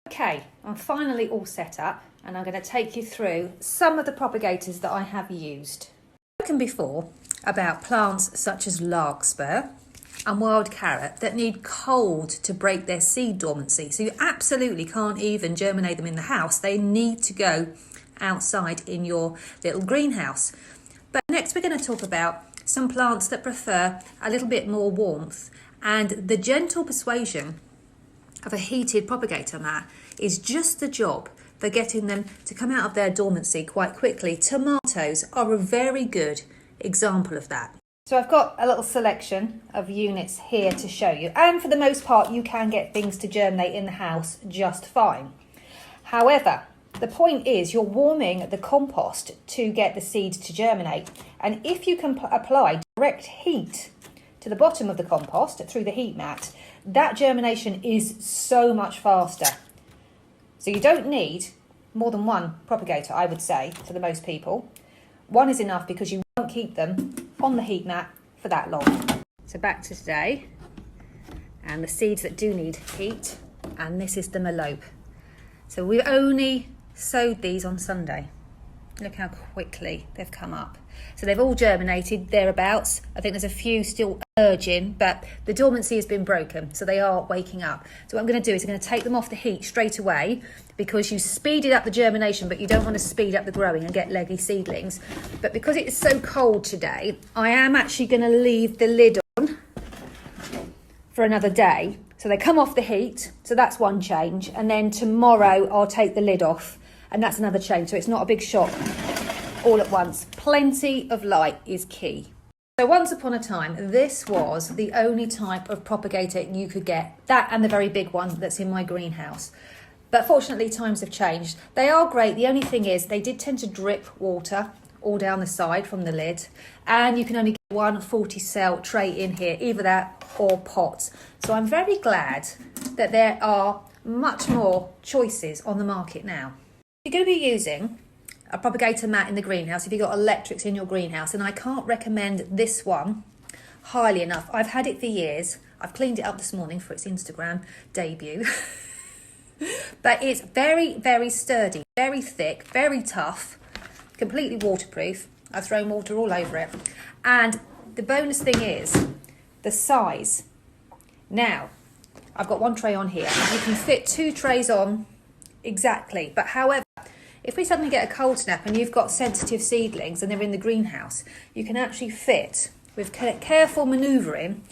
Okay, I'm finally all set up and I'm going to take you through some of the propagators that I have used. I've spoken before about plants such as larkspur and wild carrot that need cold to break their seed dormancy. So you absolutely can't even germinate them in the house. They need to go outside in your little greenhouse. But next we're going to talk about some plants that prefer a little bit more warmth, and the gentle persuasion of a heated propagator mat is just the job for getting them to come out of their dormancy quite quickly. Tomatoes are a very good example of that. So I've got a little selection of units here to show you, and for the most part you can get things to germinate in the house just fine. However, the point is you're warming the compost to get the seeds to germinate, and if you can apply direct heat to the bottom of the compost through the heat mat, that germination is so much faster. So you don't need more than one propagator, I would say, for the most people. One is enough because you won't keep them on the heat mat for that long. So back to today, and the seeds that do need heat, and this is the melope. So we only sowed these on Sunday. Look how quickly they've come up. So they've all germinated thereabouts. I think there's a few still urging, but the dormancy has been broken, so they are waking up. So what I'm going to do is I'm going to take them off the heat straight away, because you speeded up the germination, but you don't want to speed up the growing and get leggy seedlings. But because it's so cold today, I am actually going to leave the lid on for another day. So they come off the heat, so that's one change. And then tomorrow I'll take the lid off, and that's another change. So it's not a big shock all at once. Plenty of light is key. So once upon a time, this was the only type of propagator you could get. That and the very big one that's in my greenhouse. But fortunately, times have changed. They are great. The only thing is they did tend to drip water all down the side from the lid. And you can only get one 40-cell tray in here, either that or pots. So I'm very glad that there are much more choices on the market now. You're going to be using a propagator mat in the greenhouse if you've got electrics in your greenhouse, and I can't recommend this one highly enough. I've had it for years. I've cleaned it up this morning for its Instagram debut. But it's very, very sturdy, very thick, very tough, completely waterproof. I've thrown water all over it. And the bonus thing is the size. Now, I've got one tray on here. You can fit 2 trays on exactly. But however, if we suddenly get a cold snap and you've got sensitive seedlings and they're in the greenhouse, you can actually fit, with careful manoeuvring,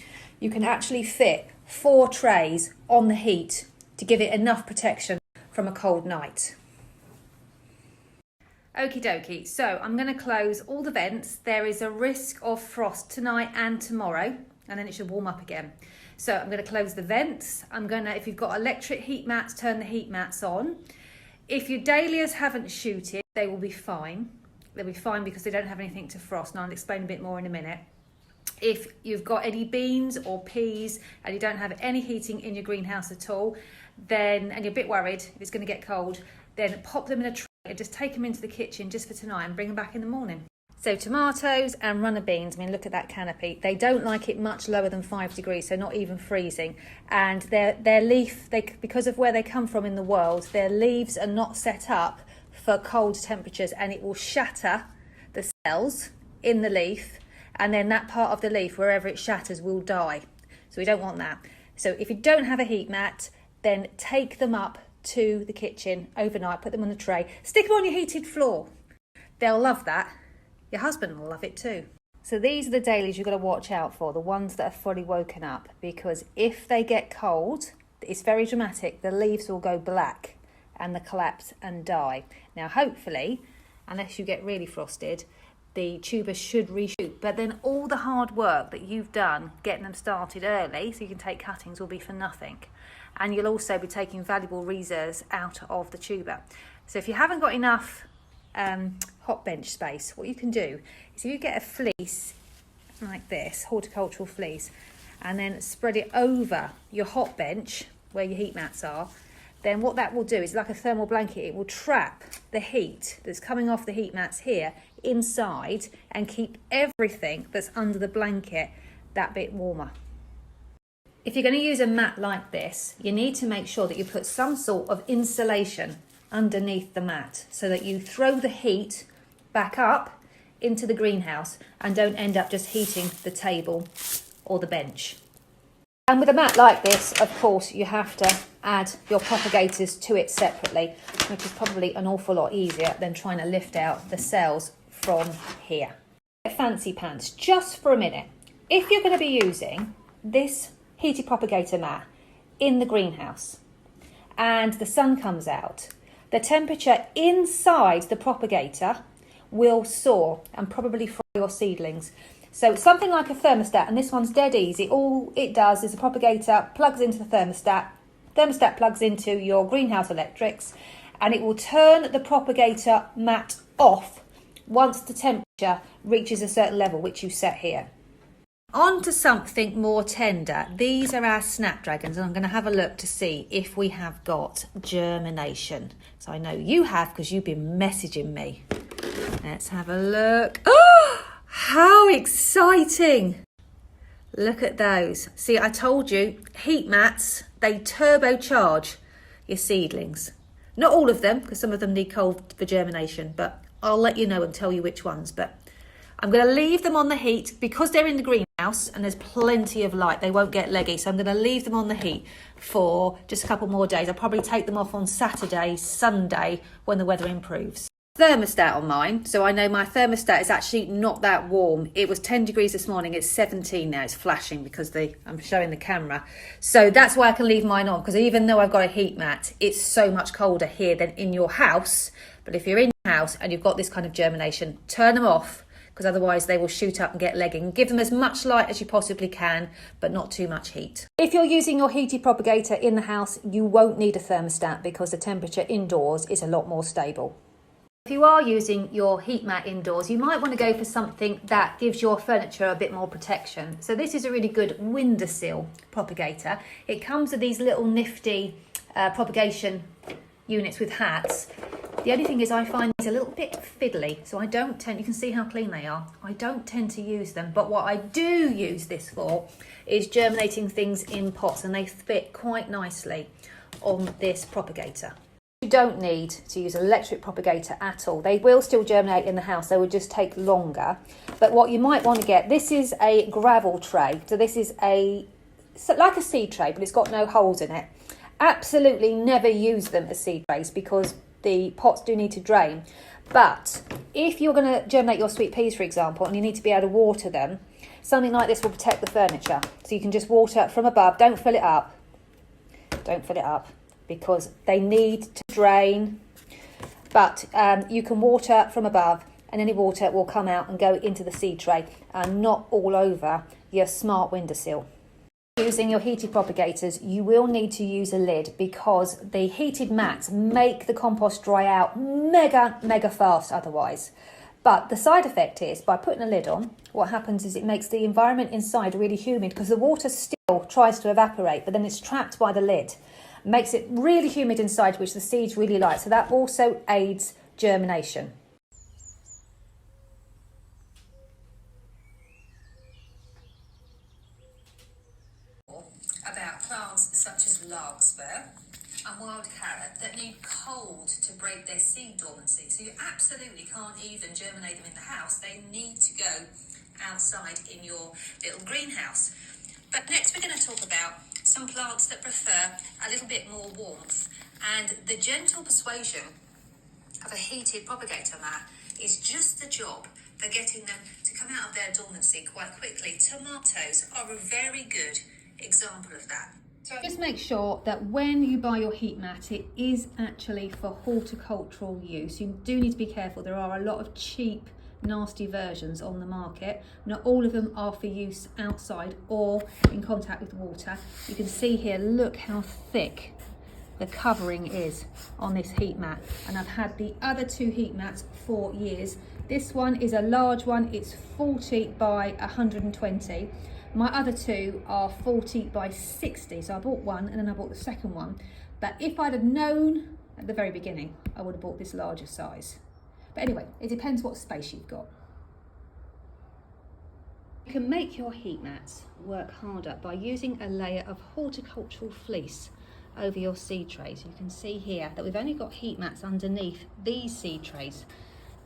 you can actually fit 4 trays on the heat to give it enough protection from a cold night. Okie dokie, so I'm going to close all the vents. There is a risk of frost tonight and tomorrow, and then it should warm up again. So I'm going to close the vents. If you've got electric heat mats, turn the heat mats on. If your dahlias haven't shooted, they will be fine. They'll be fine because they don't have anything to frost, and I'll explain a bit more in a minute. If you've got any beans or peas and you don't have any heating in your greenhouse at all, and you're a bit worried if it's going to get cold, then pop them in a tray and just take them into the kitchen just for tonight and bring them back in the morning. So tomatoes and runner beans, I mean, look at that canopy. They don't like it much lower than 5 degrees, so not even freezing. And their leaf, because of where they come from in the world, their leaves are not set up for cold temperatures, and it will shatter the cells in the leaf, and then that part of the leaf, wherever it shatters, will die. So we don't want that. So if you don't have a heat mat, then take them up to the kitchen overnight, put them on a tray, stick them on your heated floor. They'll love that. Your husband will love it too. So these are the dahlias you've got to watch out for, the ones that are fully woken up, because if they get cold, it's very dramatic. The leaves will go black and they'll collapse and die. Now, hopefully, unless you get really frosted, the tuber should reshoot. But then all the hard work that you've done getting them started early, so you can take cuttings, will be for nothing. And you'll also be taking valuable reserves out of the tuber. So if you haven't got enough hot bench space, what you can do is if you get a fleece like this, horticultural fleece, and then spread it over your hot bench where your heat mats are, then what that will do is, like a thermal blanket, it will trap the heat that's coming off the heat mats here inside and keep everything that's under the blanket that bit warmer. If you're going to use a mat like this, you need to make sure that you put some sort of insulation underneath the mat so that you throw the heat back up into the greenhouse and don't end up just heating the table or the bench. And with a mat like this, of course, you have to add your propagators to it separately, which is probably an awful lot easier than trying to lift out the cells from here. Fancy pants, just for a minute. If you're going to be using this heated propagator mat in the greenhouse and the sun comes out, the temperature inside the propagator will soar and probably fry your seedlings. So something like a thermostat, and this one's dead easy. All it does is the propagator plugs into the thermostat plugs into your greenhouse electrics, and it will turn the propagator mat off once the temperature reaches a certain level, which you set here. On to something more tender. These are our snapdragons, and I'm going to have a look to see if we have got germination. So I know you have because you've been messaging me. Let's have a look. Oh, how exciting! Look at those. See, I told you, heat mats, they turbocharge your seedlings. Not all of them, because some of them need cold for germination, but I'll let you know and tell you which ones. But I'm going to leave them on the heat because they're in the greenhouse and there's plenty of light. They won't get leggy. So I'm going to leave them on the heat for just a couple more days. I'll probably take them off on Saturday, Sunday when the weather improves. Thermostat on mine. So I know my thermostat is actually not that warm. It was 10 degrees this morning. It's 17 now. It's flashing because I'm showing the camera. So that's why I can leave mine on, because even though I've got a heat mat, it's so much colder here than in your house. But if you're in your house and you've got this kind of germination, turn them off, because otherwise they will shoot up and get legging. Give them as much light as you possibly can, but not too much heat. If you're using your heated propagator in the house, you won't need a thermostat because the temperature indoors is a lot more stable. If you are using your heat mat indoors, you might want to go for something that gives your furniture a bit more protection. So this is a really good windowsill propagator. It comes with these little nifty propagation units with hats. The only thing is I find these a little bit fiddly, so I don't tend, you can see how clean they are, I don't tend to use them. But what I do use this for is germinating things in pots, and they fit quite nicely on this propagator. You don't need to use an electric propagator at all. They will still germinate in the house, they will just take longer. But what you might want to get, this is a gravel tray, so this is like a seed tray, but it's got no holes in it. Absolutely never use them as seed trays because the pots do need to drain. But if you're going to germinate your sweet peas, for example, and you need to be able to water them, something like this will protect the furniture. So you can just water from above. Don't fill it up. Don't fill it up because they need to drain. But you can water from above, and any water will come out and go into the seed tray and not all over your smart windowsill. Using your heated propagators, you will need to use a lid because the heated mats make the compost dry out mega fast otherwise. But the side effect is, by putting a lid on, what happens is it makes the environment inside really humid because the water still tries to evaporate, but then it's trapped by the lid. Makes it really humid inside, which the seeds really like. So that also aids germination. About plants such as larkspur and wild carrot that need cold to break their seed dormancy. So you absolutely can't even germinate them in the house. They need to go outside in your little greenhouse. But next we're going to talk about some plants that prefer a little bit more warmth, and the gentle persuasion of a heated propagator mat is just the job for getting them to come out of their dormancy quite quickly. Tomatoes are a very good example of that. So just make sure that when you buy your heat mat, it is actually for horticultural use. You do need to be careful. There are a lot of cheap, nasty versions on the market. Not all of them are for use outside or in contact with water. You can see here, look how thick the covering is on this heat mat. And I've had the other two heat mats for years. This one is a large one. It's 40 by 120. My other two are 40 by 60, so I bought one and then I bought the second one. But if I'd have known at the very beginning, I would have bought this larger size. But anyway, it depends what space you've got. You can make your heat mats work harder by using a layer of horticultural fleece over your seed trays. You can see here that we've only got heat mats underneath these seed trays.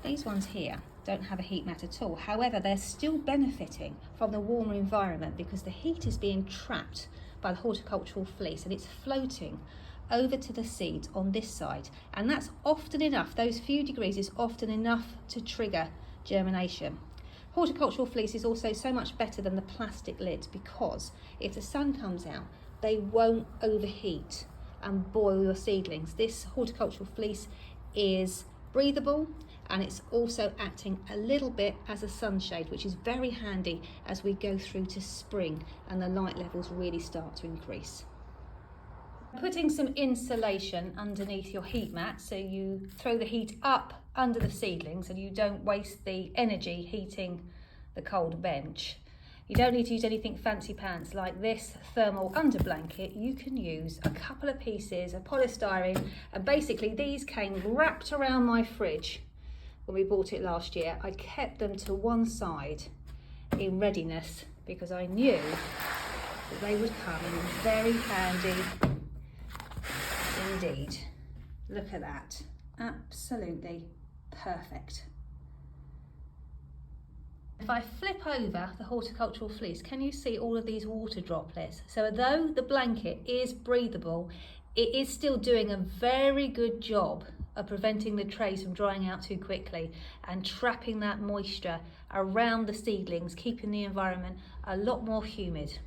These ones here don't have a heat mat at all. However, they're still benefiting from the warmer environment because the heat is being trapped by the horticultural fleece and it's floating over to the seeds on this side. And that's often enough, those few degrees is often enough to trigger germination. Horticultural fleece is also so much better than the plastic lids because if the sun comes out, they won't overheat and boil your seedlings. This horticultural fleece is breathable and it's also acting a little bit as a sunshade, which is very handy as we go through to spring and the light levels really start to increase. Putting some insulation underneath your heat mat so you throw the heat up under the seedlings and you don't waste the energy heating the cold bench. You don't need to use anything fancy pants like this thermal under blanket. You can use a couple of pieces of polystyrene, and basically these came wrapped around my fridge when we bought it last year. I kept them to one side in readiness because I knew that they would come in very handy indeed. Look at that, absolutely perfect. If I flip over the horticultural fleece, can you see all of these water droplets? So though the blanket is breathable, it is still doing a very good job of preventing the trays from drying out too quickly and trapping that moisture around the seedlings, keeping the environment a lot more humid.